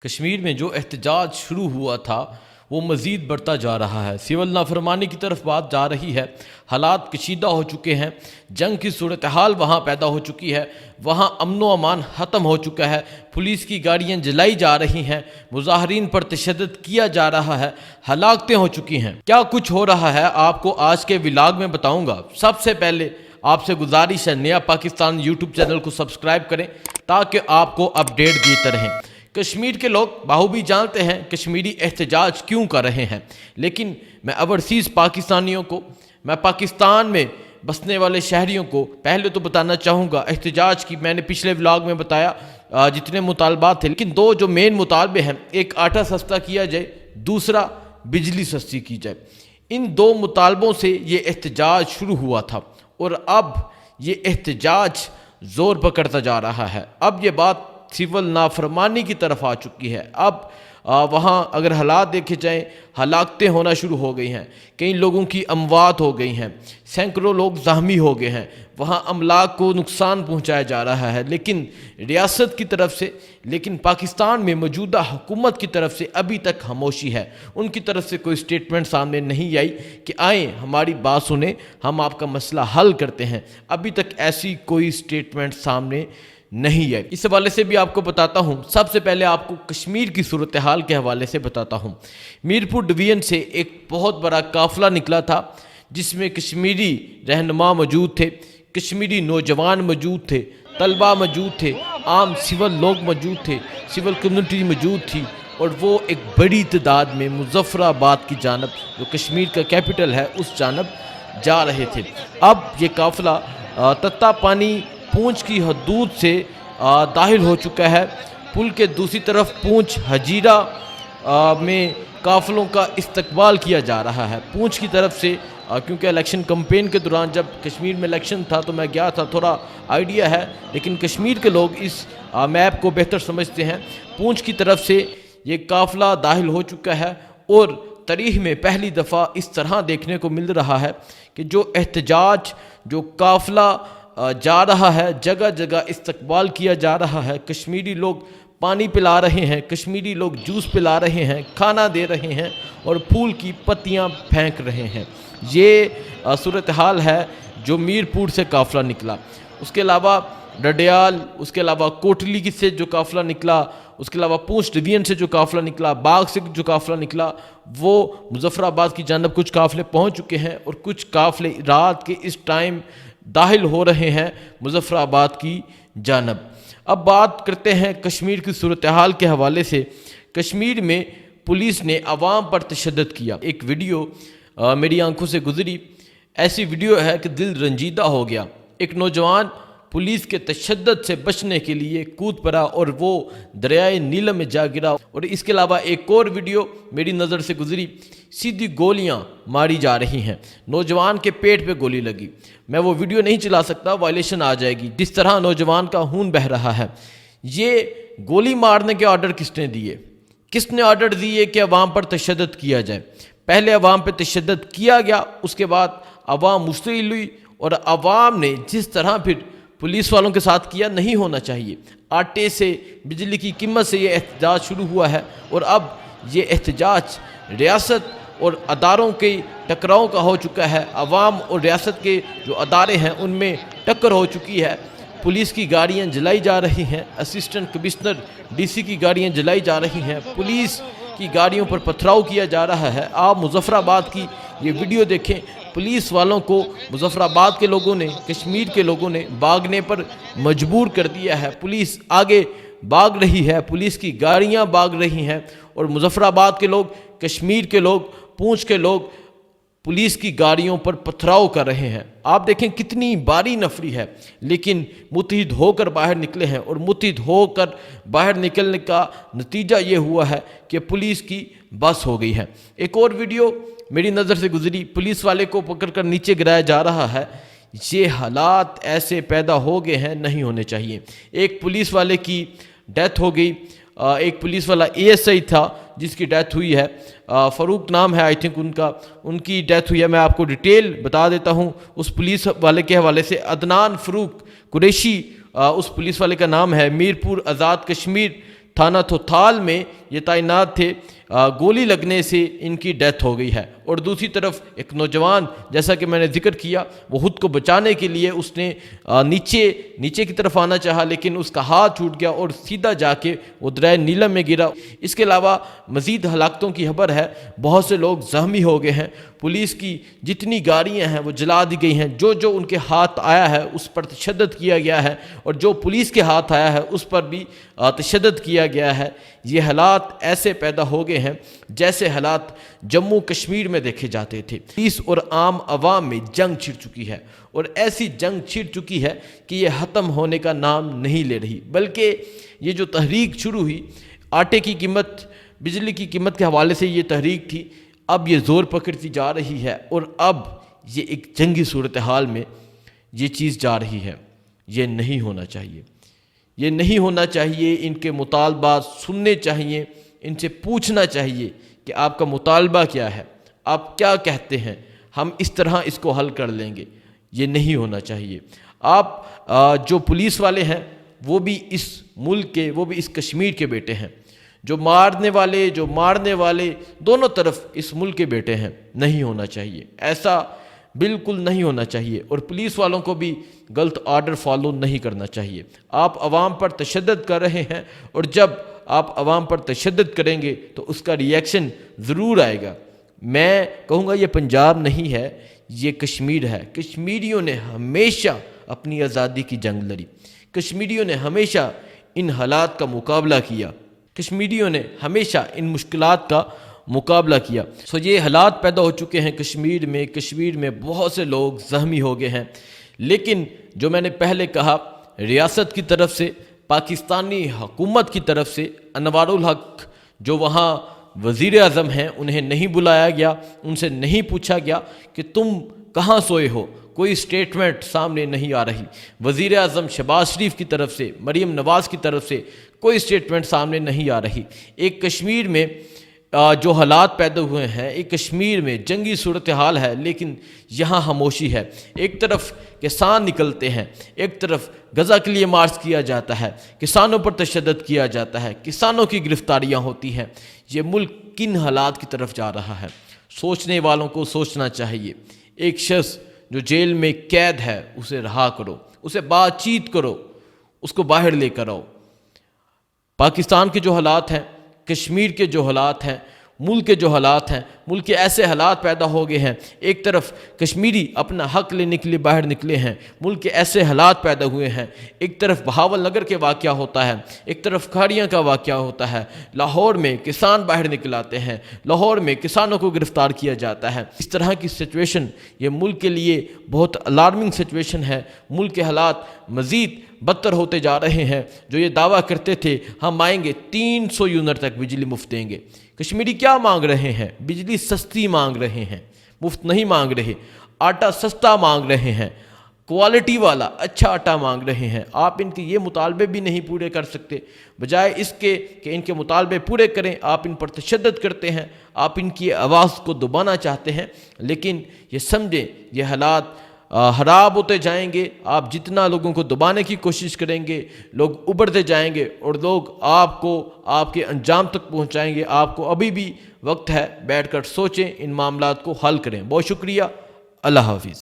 کشمیر میں جو احتجاج شروع ہوا تھا وہ مزید بڑھتا جا رہا ہے۔ سول نافرمانی کی طرف بات جا رہی ہے۔ حالات کشیدہ ہو چکے ہیں، جنگ کی صورتحال وہاں پیدا ہو چکی ہے، وہاں امن و امان ختم ہو چکا ہے، پولیس کی گاڑیاں جلائی جا رہی ہیں، مظاہرین پر تشدد کیا جا رہا ہے، ہلاکتیں ہو چکی ہیں۔ کیا کچھ ہو رہا ہے آپ کو آج کے ولاگ میں بتاؤں گا۔ سب سے پہلے آپ سے گزارش ہے نیا پاکستان یوٹیوب چینل کو سبسکرائب کریں تاکہ آپ کو اپڈیٹ دیتے رہیں۔ کشمیر کے لوگ بخوبی جانتے ہیں کشمیری احتجاج کیوں کر رہے ہیں، لیکن میں اوورسیز پاکستانیوں کو، میں پاکستان میں بسنے والے شہریوں کو پہلے تو بتانا چاہوں گا احتجاج کی میں نے پچھلے ولاگ میں بتایا جتنے مطالبات تھے، لیکن دو جو مین مطالبے ہیں، ایک آٹا سستا کیا جائے، دوسرا بجلی سستی کی جائے۔ ان دو مطالبوں سے یہ احتجاج شروع ہوا تھا اور اب یہ احتجاج زور پکڑتا جا رہا ہے۔ اب یہ بات سول نافرمانی کی طرف آ چکی ہے۔ اب وہاں اگر حالات دیکھے جائیں، ہلاکتیں ہونا شروع ہو گئی ہیں، کئی لوگوں کی اموات ہو گئی ہیں، سینکڑوں لوگ زخمی ہو گئے ہیں، وہاں املاک کو نقصان پہنچایا جا رہا ہے، لیکن ریاست کی طرف سے، لیکن پاکستان میں موجودہ حکومت کی طرف سے ابھی تک خاموشی ہے۔ ان کی طرف سے کوئی سٹیٹمنٹ سامنے نہیں آئی کہ آئیں ہماری بات سنیں، ہم آپ کا مسئلہ حل کرتے ہیں۔ ابھی تک ایسی کوئی سٹیٹمنٹ سامنے نہیں ہے۔ اس حوالے سے بھی آپ کو بتاتا ہوں، سب سے پہلے آپ کو کشمیر کی صورتحال کے حوالے سے بتاتا ہوں۔ میرپور ڈویژن سے ایک بہت بڑا قافلہ نکلا تھا جس میں کشمیری رہنما موجود تھے، کشمیری نوجوان موجود تھے، طلبہ موجود تھے، عام سول لوگ موجود تھے، سول کمیونٹی موجود تھی، اور وہ ایک بڑی تعداد میں مظفر آباد کی جانب، جو کشمیر کا کیپٹل ہے، اس جانب جا رہے تھے۔ اب یہ قافلہ تتا پانی پونچھ کی حدود سے داخل ہو چکا ہے۔ پل کے دوسری طرف پونچھ ہجیرہ میں قافلوں کا استقبال کیا جا رہا ہے۔ پونچھ کی طرف سے کیونکہ الیکشن کمپین کے دوران جب کشمیر میں الیکشن تھا تو میں گیا تھا، تھوڑا آئیڈیا ہے، لیکن کشمیر کے لوگ اس میپ کو بہتر سمجھتے ہیں۔ پونچھ کی طرف سے یہ قافلہ داخل ہو چکا ہے اور تاریخ میں پہلی دفعہ اس طرح دیکھنے کو مل رہا ہے کہ جو احتجاج، جو قافلہ جا رہا ہے، جگہ جگہ استقبال کیا جا رہا ہے، کشمیری لوگ پانی پلا رہے ہیں، کشمیری لوگ جوس پلا رہے ہیں، کھانا دے رہے ہیں اور پھول کی پتیاں پھینک رہے ہیں۔ یہ صورتحال ہے جو میرپور سے قافلہ نکلا۔ اس کے علاوہ ڈڈیال، اس کے علاوہ کوٹلی سے جو قافلہ نکلا، اس کے علاوہ پونچھ ڈویژن سے جو قافلہ نکلا، باغ سے جو قافلہ نکلا، وہ مظفر آباد کی جانب کچھ قافلے پہنچ چکے ہیں اور کچھ قافلے رات کے اس ٹائم داخل ہو رہے ہیں مظفر آباد کی جانب۔ اب بات کرتے ہیں کشمیر کی صورتحال کے حوالے سے۔ کشمیر میں پولیس نے عوام پر تشدد کیا۔ ایک ویڈیو میری آنکھوں سے گزری، ایسی ویڈیو ہے کہ دل رنجیدہ ہو گیا۔ ایک نوجوان پولیس کے تشدد سے بچنے کے لیے کود پڑا اور وہ دریائے نیلم میں جا گرا۔ اور اس کے علاوہ ایک اور ویڈیو میری نظر سے گزری، سیدھی گولیاں ماری جا رہی ہیں، نوجوان کے پیٹ پہ گولی لگی۔ میں وہ ویڈیو نہیں چلا سکتا، وائلیشن آ جائے گی۔ جس طرح نوجوان کا خون بہہ رہا ہے، یہ گولی مارنے کے آرڈر کس نے دیے؟ کس نے آرڈر دیے کہ عوام پر تشدد کیا جائے؟ پہلے عوام پہ تشدد کیا گیا، اس کے بعد عوام مشتعل ہوئی، اور عوام نے جس طرح پھر پولیس والوں کے ساتھ کیا نہیں ہونا چاہیے۔ آٹے سے، بجلی کی قیمت سے یہ احتجاج شروع ہوا ہے اور اب یہ احتجاج ریاست اور اداروں کے ٹکراؤ کا ہو چکا ہے۔ عوام اور ریاست کے جو ادارے ہیں ان میں ٹکر ہو چکی ہے۔ پولیس کی گاڑیاں جلائی جا رہی ہیں، اسسٹنٹ کمشنر ڈی سی کی گاڑیاں جلائی جا رہی ہیں، پولیس کی گاڑیوں پر پتھراؤ کیا جا رہا ہے۔ آپ مظفر آباد کی یہ ویڈیو دیکھیں، پولیس والوں کو مظفر آباد کے لوگوں نے، کشمیر کے لوگوں نے بھاگنے پر مجبور کر دیا ہے۔ پولیس آگے بھاگ رہی ہے، پولیس کی گاڑیاں بھاگ رہی ہیں، اور مظفر آباد کے لوگ، کشمیر کے لوگ، پونچھ کے لوگ پولیس کی گاڑیوں پر پتھراؤ کر رہے ہیں۔ آپ دیکھیں کتنی باری نفری ہے، لیکن متحد ہو کر باہر نکلے ہیں، اور متحد ہو کر باہر نکلنے کا نتیجہ یہ ہوا ہے کہ پولیس کی بس ہو گئی ہے۔ ایک اور ویڈیو میری نظر سے گزری، پولیس والے کو پکڑ کر نیچے گرایا جا رہا ہے۔ یہ حالات ایسے پیدا ہو گئے ہیں، نہیں ہونے چاہیے۔ ایک پولیس والے کی ڈیتھ ہو گئی، ایک پولیس والا اے ایس آئی تھا جس کی ڈیتھ ہوئی ہے، فاروق نام ہے آئی تھنک ان کا، ان کی ڈیتھ ہوئی ہے۔ میں آپ کو ڈیٹیل بتا دیتا ہوں اس پولیس والے کے حوالے سے۔ عدنان فاروق قریشی اس پولیس والے کا نام ہے، میرپور آزاد کشمیر تھانہ تھوتھال میں یہ تعینات تھے، گولی لگنے سے ان کی ڈیتھ ہو گئی ہے۔ اور دوسری طرف ایک نوجوان، جیسا کہ میں نے ذکر کیا، وہ خود کو بچانے کے لیے اس نے نیچے کی طرف آنا چاہا، لیکن اس کا ہاتھ ٹوٹ گیا اور سیدھا جا کے وہ دریائے نیلم میں گرا۔ اس کے علاوہ مزید ہلاکتوں کی خبر ہے، بہت سے لوگ زخمی ہو گئے ہیں، پولیس کی جتنی گاڑیاں ہیں وہ جلا دی گئی ہیں، جو ان کے ہاتھ آیا ہے اس پر تشدد کیا گیا ہے، اور جو پولیس کے ہاتھ آیا ہے اس پر بھی تشدد کیا گیا ہے۔ یہ حالات ایسے پیدا ہو گئے ہیں جیسے حالات جموں کشمیر میں دیکھے جاتے تھے۔ پولیس اور عام عوام میں جنگ چھڑ چکی ہے، اور ایسی جنگ چھڑ چکی ہے کہ یہ ختم ہونے کا نام نہیں لے رہی، بلکہ یہ جو تحریک شروع ہوئی، آٹے کی قیمت، بجلی کی قیمت کے حوالے سے یہ تحریک تھی، اب یہ زور پکڑتی جا رہی ہے، اور اب یہ ایک جنگی صورتحال میں یہ چیز جا رہی ہے۔ یہ نہیں ہونا چاہیے، یہ نہیں ہونا چاہیے۔ ان کے مطالبات سننے چاہیے، ان سے پوچھنا چاہیے کہ آپ کا مطالبہ کیا ہے، آپ کیا کہتے ہیں، ہم اس طرح اس کو حل کر لیں گے۔ یہ نہیں ہونا چاہیے۔ آپ جو پولیس والے ہیں وہ بھی اس ملک کے، وہ بھی اس کشمیر کے بیٹے ہیں، جو مارنے والے دونوں طرف اس ملک کے بیٹے ہیں۔ نہیں ہونا چاہیے، ایسا بالکل نہیں ہونا چاہیے، اور پولیس والوں کو بھی غلط آرڈر فالو نہیں کرنا چاہیے۔ آپ عوام پر تشدد کر رہے ہیں، اور جب آپ عوام پر تشدد کریں گے تو اس کا ری ایکشن ضرور آئے گا۔ میں کہوں گا یہ پنجاب نہیں ہے، یہ کشمیر ہے۔ کشمیریوں نے ہمیشہ اپنی آزادی کی جنگ لڑی، کشمیریوں نے ہمیشہ ان حالات کا مقابلہ کیا، کشمیریوں نے ہمیشہ ان مشکلات کا مقابلہ کیا۔ یہ حالات پیدا ہو چکے ہیں کشمیر میں بہت سے لوگ زخمی ہو گئے ہیں، لیکن جو میں نے پہلے کہا، ریاست کی طرف سے، پاکستانی حکومت کی طرف سے، انوار الحق جو وہاں وزیر اعظم ہیں، انہیں نہیں بلایا گیا، ان سے نہیں پوچھا گیا کہ تم کہاں سوئے ہو، کوئی سٹیٹمنٹ سامنے نہیں آ رہی۔ وزیر اعظم شہباز شریف کی طرف سے، مریم نواز کی طرف سے کوئی سٹیٹمنٹ سامنے نہیں آ رہی۔ ایک کشمیر میں جو حالات پیدا ہوئے ہیں، ایک کشمیر میں جنگی صورتحال ہے، لیکن یہاں خاموشی ہے۔ ایک طرف کسان نکلتے ہیں، ایک طرف غزہ کے لیے مارچ کیا جاتا ہے، کسانوں پر تشدد کیا جاتا ہے، کسانوں کی گرفتاریاں ہوتی ہیں۔ یہ ملک کن حالات کی طرف جا رہا ہے؟ سوچنے والوں کو سوچنا چاہیے۔ ایک شخص جو جیل میں قید ہے اسے رہا کرو، اسے بات چیت کرو، اس کو باہر لے کر آؤ۔ پاکستان کے جو حالات ہیں، کشمیر کے جو حالات ہیں، ملک کے جو حالات ہیں، ملک کے ایسے حالات پیدا ہو گئے ہیں۔ ایک طرف کشمیری اپنا حق لینے کے لیے باہر نکلے ہیں، ملک کے ایسے حالات پیدا ہوئے ہیں۔ ایک طرف بہاول نگر کے واقعہ ہوتا ہے، ایک طرف کھاڑیاں کا واقعہ ہوتا ہے، لاہور میں کسان باہر نکل آتے ہیں، لاہور میں کسانوں کو گرفتار کیا جاتا ہے۔ اس طرح کی سچویشن یہ ملک کے لیے بہت الارمنگ سچویشن ہے۔ ملک کے حالات مزید بدتر ہوتے جا رہے ہیں۔ جو یہ دعویٰ کرتے تھے ہم آئیں گے 300 یونٹ تک بجلی مفت دیں گے، کشمیری کیا مانگ رہے ہیں؟ بجلی سستی مانگ رہے ہیں، مفت نہیں مانگ رہے۔ آٹا سستا مانگ رہے ہیں، کوالٹی والا اچھا آٹا مانگ رہے ہیں۔ آپ ان کے یہ مطالبے بھی نہیں پورے کر سکتے، بجائے اس کے کہ ان کے مطالبے پورے کریں آپ ان پر تشدد کرتے ہیں، آپ ان کی آواز کو دبانا چاہتے ہیں۔ لیکن یہ سمجھیں یہ حالات خراب ہوتے جائیں گے۔ آپ جتنا لوگوں کو دبانے کی کوشش کریں گے، لوگ ابھرتے جائیں گے، اور لوگ آپ کو آپ کے انجام تک پہنچائیں گے۔ آپ کو ابھی بھی وقت ہے، بیٹھ کر سوچیں، ان معاملات کو حل کریں۔ بہت شکریہ، اللہ حافظ۔